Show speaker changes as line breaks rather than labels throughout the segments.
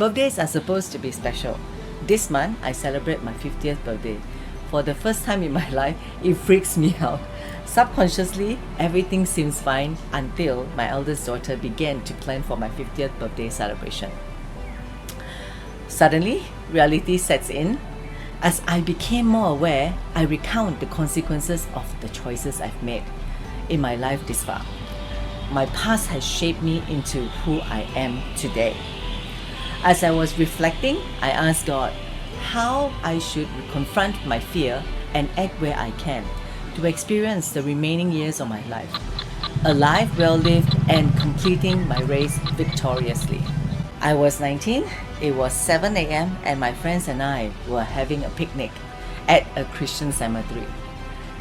Birthdays are supposed to be special. This month, I celebrate my 50th birthday. For the first time in my life, it freaks me out. Subconsciously, everything seems fine until my eldest daughter began to plan for my 50th birthday celebration. Suddenly, reality sets in. As I became more aware, I recount the consequences of the choices I've made in my life this far. My past has shaped me into who I am today. As I was reflecting, I asked God how I should confront my fear and act where I can to experience the remaining years of my life. A life well lived and completing my race victoriously. I was 19, it was 7 a.m. and my friends and I were having a picnic at a Christian cemetery.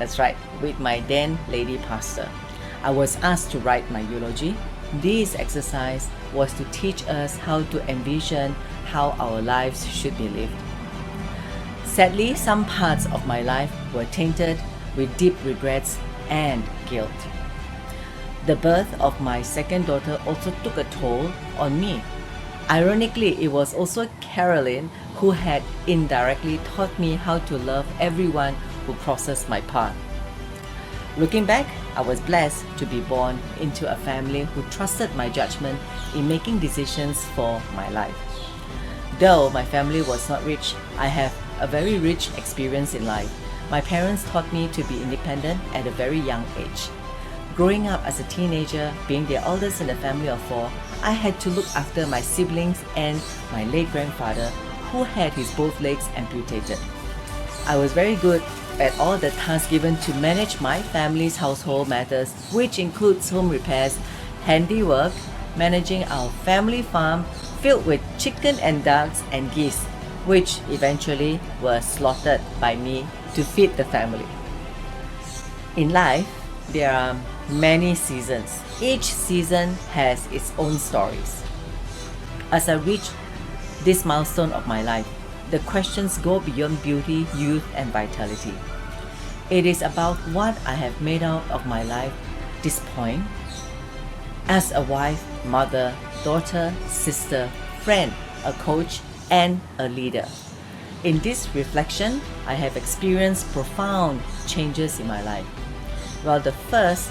That's right, with my then lady pastor. I was asked to write my eulogy. This exercise was to teach us how to envision how our lives should be lived. Sadly, some parts of my life were tainted with deep regrets and guilt. The birth of my second daughter also took a toll on me. Ironically, it was also Caroline who had indirectly taught me how to love everyone who crosses my path. Looking back, I was blessed to be born into a family who trusted my judgment in making decisions for my life. Though my family was not rich, I have a very rich experience in life. My parents taught me to be independent at a very young age. Growing up as a teenager, being the eldest in a family of 4, I had to look after my siblings and my late grandfather, who had his both legs amputated. I was very good at all the tasks given to manage my family's household matters, which includes home repairs, handiwork, managing our family farm filled with chicken and ducks and geese, which eventually were slaughtered by me to feed the family. In life, there are many seasons. Each season has its own stories. As I reach this milestone of my life, the questions go beyond beauty, youth, and vitality. It is about what I have made out of my life this point as a wife, mother, daughter, sister, friend, a coach, and a leader. In this reflection, I have experienced profound changes in my life. Well, the first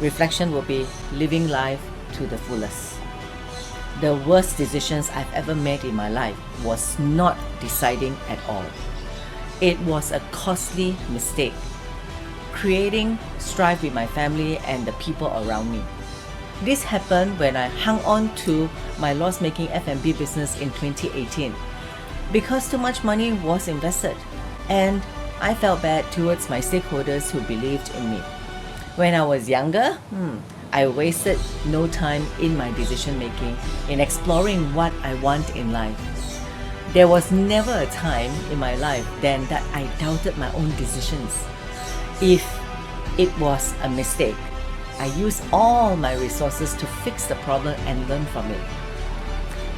reflection will be living life to the fullest. The worst decisions I've ever made in my life was not deciding at all. It was a costly mistake, creating strife with my family and the people around me. This happened when I hung on to my loss-making F&B business in 2018 because too much money was invested, and I felt bad towards my stakeholders who believed in me. When I was younger, I wasted no time in my decision making in exploring what I want in life. There was never a time in my life then that I doubted my own decisions. If it was a mistake, I used all my resources to fix the problem and learn from it.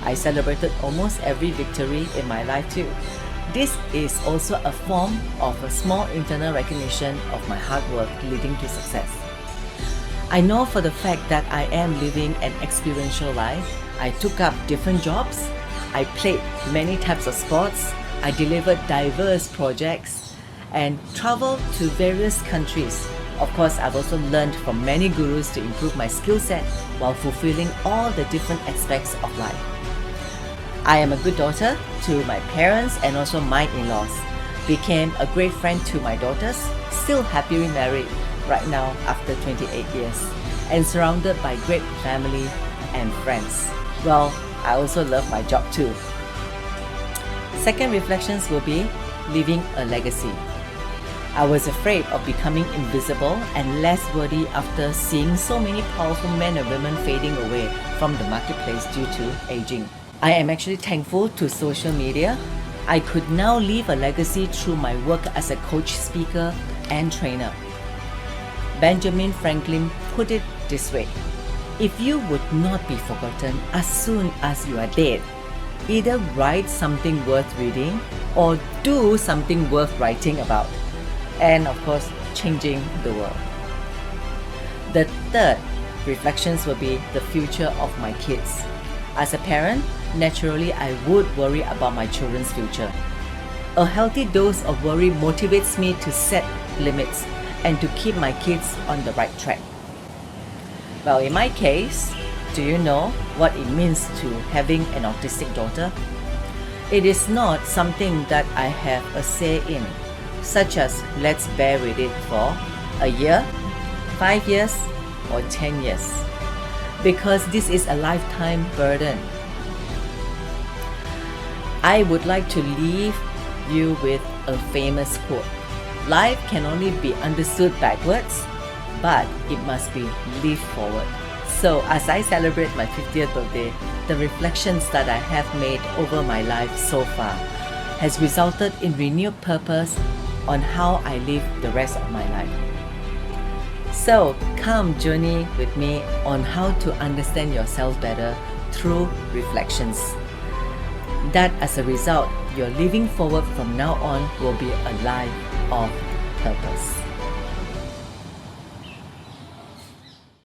I celebrated almost every victory in my life too. This is also a form of a small internal recognition of my hard work leading to success. I know for the fact that I am living an experiential life. I took up different jobs. I played many types of sports. I delivered diverse projects and traveled to various countries. Of course, I've also learned from many gurus to improve my skill set while fulfilling all the different aspects of life. I am a good daughter to my parents and also my in-laws. Became a great friend to my daughters, still happily married right now after 28 years, and surrounded by great family and friends. Well, I also love my job too. Second reflections will be leaving a legacy. I was afraid of becoming invisible and less worthy after seeing so many powerful men and women fading away from the marketplace due to aging. I am actually thankful to social media. I could now leave a legacy through my work as a coach, speaker, and trainer. Benjamin Franklin put it this way: if you would not be forgotten as soon as you are dead, either write something worth reading or do something worth writing about. And of course, changing the world. The third reflections will be the future of my kids. As a parent, naturally I would worry about my children's future. A healthy dose of worry motivates me to set limits and to keep my kids on the right track. Well, in my case, do you know what it means to having an autistic daughter? It is not something that I have a say in, such as let's bear with it for a year, 5 years, or 10 years, because this is a lifetime burden. I would like to leave you with a famous quote. Life can only be understood backwards, but it must be lived forward. So as I celebrate my 50th birthday, the reflections that I have made over my life so far has resulted in renewed purpose on how I live the rest of my life. So come journey with me on how to understand yourself better through reflections. That as a result, your living forward from now on will be a life of purpose.